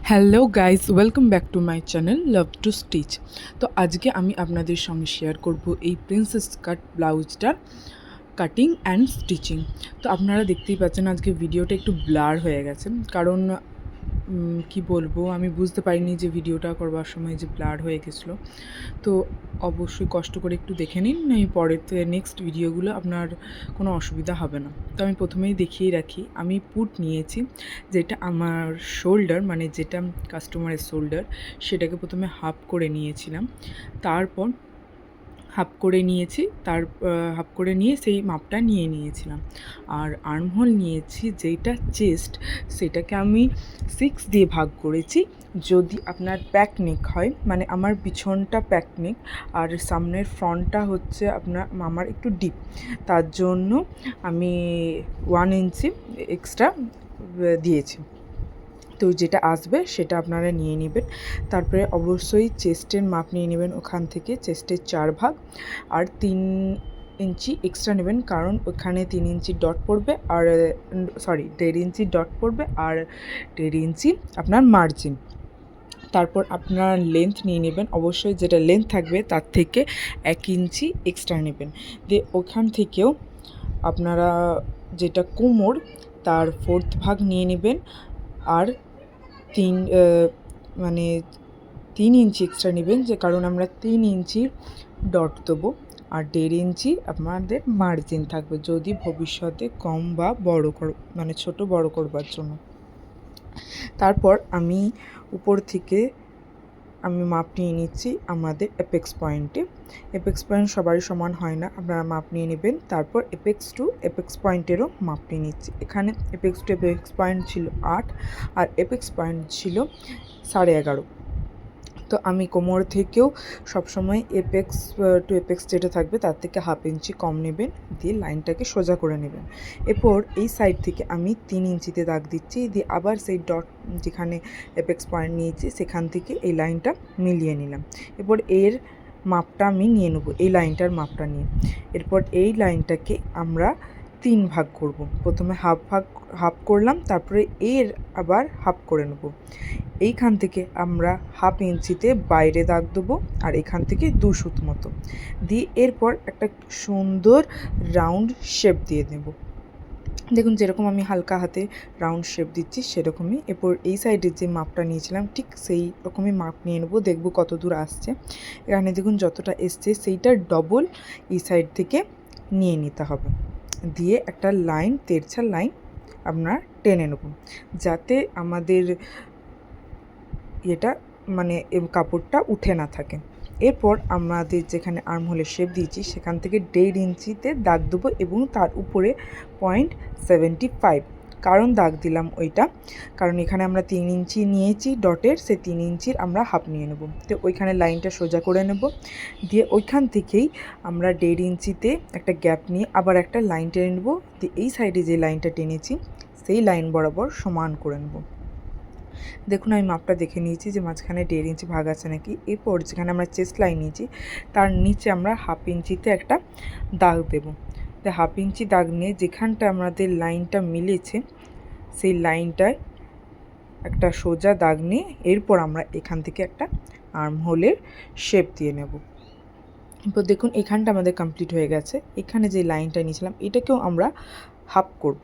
Hello guys, welcome back to my channel love to stitch. তো আজকে আমি আপনাদের সঙ্গে শেয়ার করব এই প্রিন্সেস কাট ব্লাউজটার কাটিং অ্যান্ড স্টিচিং। তো আপনারা দেখতেই পাচ্ছেন আজকে ভিডিওটা একটু ব্লার হয়ে গেছে, কারণ কি বলবো, আমি বুঝতে পারিনি যে ভিডিওটা করবার সময় যে ব্লার হয়ে গেছিলো। তো অবশ্যই কষ্ট করে একটু দেখে নিন, এই পরেতে নেক্সট ভিডিওগুলো আপনার কোনো অসুবিধা হবে না। তো আমি প্রথমেই দেখিয়ে রাখি, আমি পুট নিয়েছি, যেটা আমার শোল্ডার, মানে যেটা কাস্টমারের শোল্ডার, সেটাকে প্রথমে হাফ করে নিয়েছিলাম। তারপর হাফ করে নিয়েছি, হাফ করে নিয়ে সেই মাপটা নিয়ে নিয়েছিলাম। আর আর্মহোল নিয়েছি, যেটা চেস্ট, সেটাকে আমি 6 দিয়ে ভাগ করেছি। যদি আপনার প্যাক নেক হয়, মানে আমার পিছনটা প্যাক নেক আর সামনের ফ্রন্টটা হচ্ছে আমার একটু ডিপ, তার জন্য আমি 1 ইঞ্চি এক্সট্রা দিয়েছি। তো যেটা আসবে সেটা আপনারা নিয়ে নেবেন। তারপরে অবশ্যই চেস্টের মাপ নিয়ে নেবেন, ওখান থেকে চেস্টের 4 ভাগ, আর 3 ইঞ্চি এক্সট্রা নেবেন, কারণ ওখানে 3 ইঞ্চি ডট পড়বে, আর 1.5 ইঞ্চি ডট পড়বে, আর 1.5 ইঞ্চি আপনার মার্জিন। তারপর আপনার লেন্থ নিয়ে নেবেন, অবশ্যই যেটা লেন্থ থাকবে তার থেকে 1 ইঞ্চি এক্সট্রা নেবেন। দিয়ে ওখান থেকেও আপনারা যেটা কোমর, তার 4th ভাগ নিয়ে নেবেন, আর 3 ইঞ্চি এক্সট্রা নেবেন, যে কারণ আমরা 3 ইঞ্চির ডট দেবো, আর 1.5 ইঞ্চি আপনাদের মার্জিন থাকবে যদি ভবিষ্যতে কম বা বড় মানে ছোট বড় করবার জন্য। তারপর আমি উপর থেকে আমি মাপ নিয়ে নিচ্ছি আমাদের এপেক্স পয়েন্টে। এপেক্স পয়েন্ট সবারই সমান হয় না, আপনারা মাপ নিয়ে নেবেন। তারপর এপেক্স টু এপেক্স পয়েন্টেরও মাপ নিয়ে নিচ্ছি। এখানে এপেক্স টু এপেক্স পয়েন্ট ছিল 8, আর এপেক্স পয়েন্ট ছিল 11.5। তো আমি কোমর থেকেও সবসময় এপেক্স টু এপেক্স যেটা থাকবে তার থেকে 1/2 ইঞ্চি কম নেবেন, দিয়ে লাইনটাকে সোজা করে নেবেন। এরপর এই সাইড থেকে আমি 3 ইঞ্চিতে দাগ দিচ্ছি, দিয়ে আবার সেই ডট যেখানে এপেক্স পয়েন্ট নিয়েছি সেখান থেকে এই লাইনটা মিলিয়ে নিলাম। এরপর এর মাপটা আমি নিয়ে নেব, এই লাইনটার মাপটা নিয়ে। এরপর এই লাইনটাকে আমরা 3 ভাগ করব। প্রথমে হাফ করলাম, তারপরে এর আবার হাফ করে নেব। এইখান থেকে আমরা 1/2 ইঞ্চিতে বাইরে দাগ দেবো, আর এখান থেকে 2 সুত মতো দিয়ে এরপর একটা সুন্দর রাউন্ড শেপ দিয়ে দেব। দেখুন যেরকম আমি হালকা হাতে রাউন্ড শেপ দিচ্ছি সেরকমই। এরপর এই সাইডের যে মাপটা নিয়েছিলাম ঠিক সেই রকমই মাপ নিয়ে নেবো, দেখবো কত দূর আসছে। এখানে দেখুন যতটা এসছে সেইটার ডবল এই সাইড থেকে নিয়ে নিতে হবে, দিয়ে একটা লাইন, তেরছা লাইন আপনার টেনে নেব, যাতে আমাদের এটা মানে কাপড়টা উঠে না থাকে। এরপর আমাদের যেখানে আর্মহোলের শেপ দিয়েছি সেখান থেকে 1.5 ইঞ্চিতে দাগ দেবো, এবং তার উপরে 0.75 কারণ দাগ দিলাম ওইটা, কারণ এখানে আমরা 3 ইঞ্চি নিয়েছি ডটের, সেই 3 ইঞ্চির আমরা হাফ নিয়ে নেব। তো ওইখানে লাইনটা সোজা করে নেব, দিয়ে ওইখান থেকেই আমরা 1.5 ইঞ্চিতে একটা গ্যাপ নিয়ে আবার একটা লাইন টেনে নেব, দিয়ে এই সাইডে যে লাইনটা টেনেছি সেই লাইন বরাবর সমান করে নেব। দেখুন আমি মাপটা দেখে নিয়েছি যে মাঝখানে 1.5 ইঞ্চি ভাগ আছে নাকি। এরপর যেখানে আমরা চেস্ট লাইন নিয়েছি তার নিচে আমরা 1/2 ইঞ্চিতে একটা দাগ দেব। তো 1/2 ইঞ্চি দাগ নিয়ে যেখানটা আমাদের লাইনটা মিলেছে সেই লাইনটায় একটা সোজা দাগ নিয়ে এরপর আমরা এখান থেকে একটা আর্মহোলের শেপ দিয়ে নেব। এরপর দেখুন এখানটা আমাদের কমপ্লিট হয়ে গেছে। এখানে যে লাইনটা নিয়েছিলাম এটাকেও আমরা হাফ করব।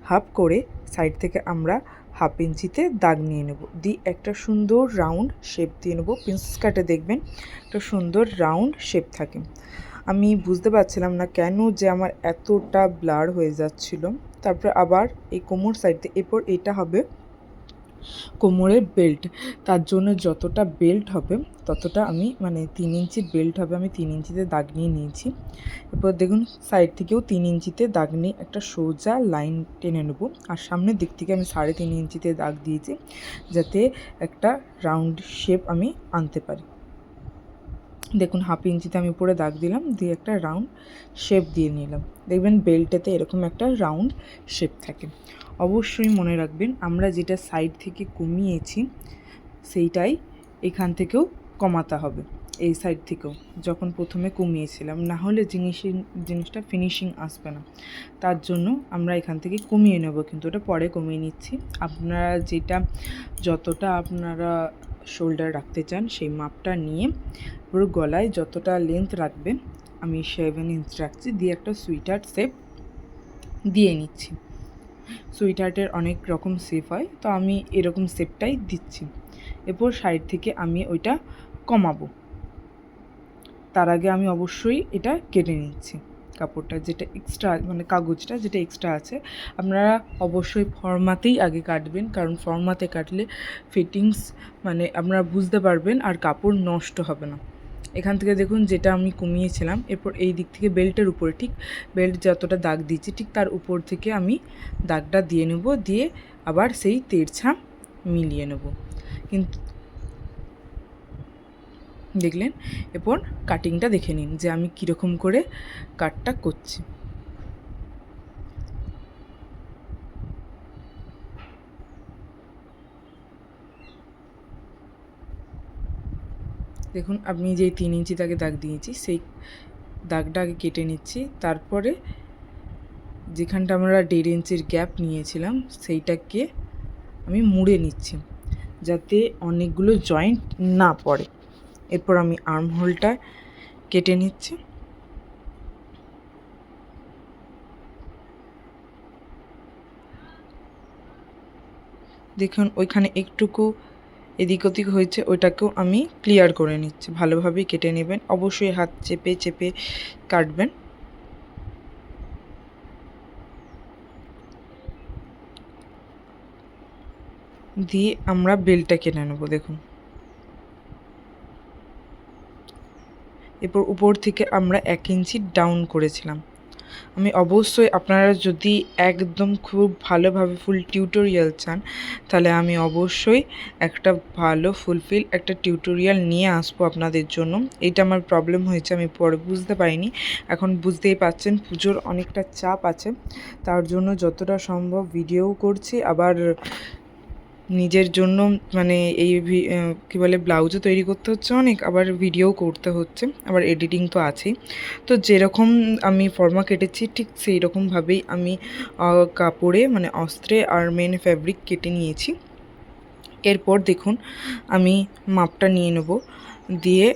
হাফ করে সাইড থেকে আমরা 1/2 ইঞ্চিতে দাগ নিয়ে নেব, দিয়ে একটা সুন্দর রাউন্ড শেপ দিয়ে নেব। প্রিন্সেস কাটে দেখবেন একটা সুন্দর রাউন্ড শেপ থাকে। আমি বুঝতে পারছিলাম না কেন যে আমার এতটা ব্লার হয়ে যাচ্ছিল। তারপরে আবার এই কোমর সাইডে, এরপর এটা হবে কোমরের বেল্ট, তার জন্য যতটা বেল্ট হবে ততটা আমি 3 ইঞ্চির বেল্ট হবে, আমি 3 ইঞ্চিতে দাগ নিয়ে নিয়েছি। এরপর দেখুন সাইড থেকেও 3 ইঞ্চিতে দাগ নিয়ে একটা সোজা লাইন টেনে নেব, আর সামনের দিক থেকে আমি 3.5 ইঞ্চিতে দাগ দিয়েছি, যাতে একটা রাউন্ড শেপ আমি আনতে পারি। দেখুন 1/2 ইঞ্চিতে আমি উপরে দাগ দিলাম, দিয়ে একটা রাউন্ড শেপ দিয়ে নিলাম। দেখবেন বেল্টেতে এরকম একটা রাউন্ড শেপ থাকে। অবশ্যই মনে রাখবেন আমরা যেটা সাইড থেকে কমিয়েছি সেইটাই এখান থেকেও কমাতে হবে। এই সাইড থেকেও যখন প্রথমে কমিয়েছিলাম, না হলে জিনিসটা ফিনিশিং আসবে না। তার জন্য আমরা এখান থেকে কমিয়ে নেব, কিন্তু ওটা পরে কমিয়ে নিচ্ছি। আপনারা যতটা আপনারা শোল্ডার রাখতে চান সেই মাপটা নিয়ে পুরো গলায় যতটা লেন্থ রাখবেন, আমি 7 ইঞ্চ রাখছি, দিয়ে একটা সুইটহার্ট শেপ দিয়ে নিচ্ছি। সুইটহার্টের অনেক রকম শেপ হয়, তো আমি এরকম শেপটাই দিচ্ছি। এরপর সাইড থেকে আমি ওইটা কমাবো। তার আগে আমি অবশ্যই এটা কেটে নিচ্ছি, কাপড়টা যেটা এক্সট্রা মানে কাগজটা যেটা এক্সট্রা আছে। আপনারা অবশ্যই ফর্মাতেই আগে কাটবেন, কারণ ফর্মাতে কাটলে ফিটিংস মানে আপনারা বুঝতে পারবেন আর কাপড় নষ্ট হবে না। এখান থেকে দেখুন যেটা আমি কমিয়েছিলাম, এরপর এই দিক থেকে বেল্টের উপরে, ঠিক বেল্ট যতটা দাগ দিয়েছি ঠিক তার উপর থেকে আমি দাগটা দিয়ে নেব, দিয়ে আবার সেই তেড়ছা মিলিয়ে নেব। কিন্তু দেখলেন, এরপর কাটিংটা দেখে নিন যে আমি কীরকম করে কাটটা করছি। দেখুন আমি যেই 3 ইঞ্চি তাকে দাগ দিয়েছি সেই দাগটা আগে কেটে নিচ্ছি, তারপরে যেখানটা আমরা 1.5 ইঞ্চির গ্যাপ নিয়েছিলাম সেইটাকে আমি মুড়ে নিচ্ছি যাতে অনেকগুলো জয়েন্ট না পড়ে। এরপর আমি আর্ম হোলটা কেটে নিচ্ছি। দেখুন ওইখানে একটুকু এদিক ওদিক হয়েছে, ওইটাকেও আমি ক্লিয়ার করে নিচ্ছি। ভালোভাবেই কেটে নেবেন, অবশ্যই হাত চেপে চেপে কাটবেন। দিয়ে আমরা বেলটা কেটে নেব। দেখুন এরপর উপর থেকে আমরা 1 ইঞ্চি ডাউন করেছিলাম। আমি অবশ্যই আপনারা যদি একদম খুব ভালোভাবে ফুল টিউটোরিয়াল চান, তাহলে আমি অবশ্যই একটা ভালো ফুলফিল একটা টিউটোরিয়াল নিয়ে আসবো আপনাদের জন্য। এইটা আমার প্রবলেম হয়েছে, আমি পরে বুঝতে পারিনি, এখন বুঝতেই পারছেন। পুজোর অনেকটা চাপ আছে, তার জন্য যতটা সম্ভব ভিডিও করছি, আবার নিজের জন্য মানে এই কী বলে ব্লাউজও তৈরি করতে হচ্ছে অনেক, আবার ভিডিও করতে হচ্ছে, আবার এডিটিং তো আছেই। তো যেরকম আমি ফর্মা কেটেছি ঠিক সেই রকমভাবেই আমি কাপড়ে মানে অস্ত্রে আর মেন ফ্যাব্রিক কেটে নিয়েছি। এরপর দেখুন আমি মাপটা নিয়ে নেব, দিয়ে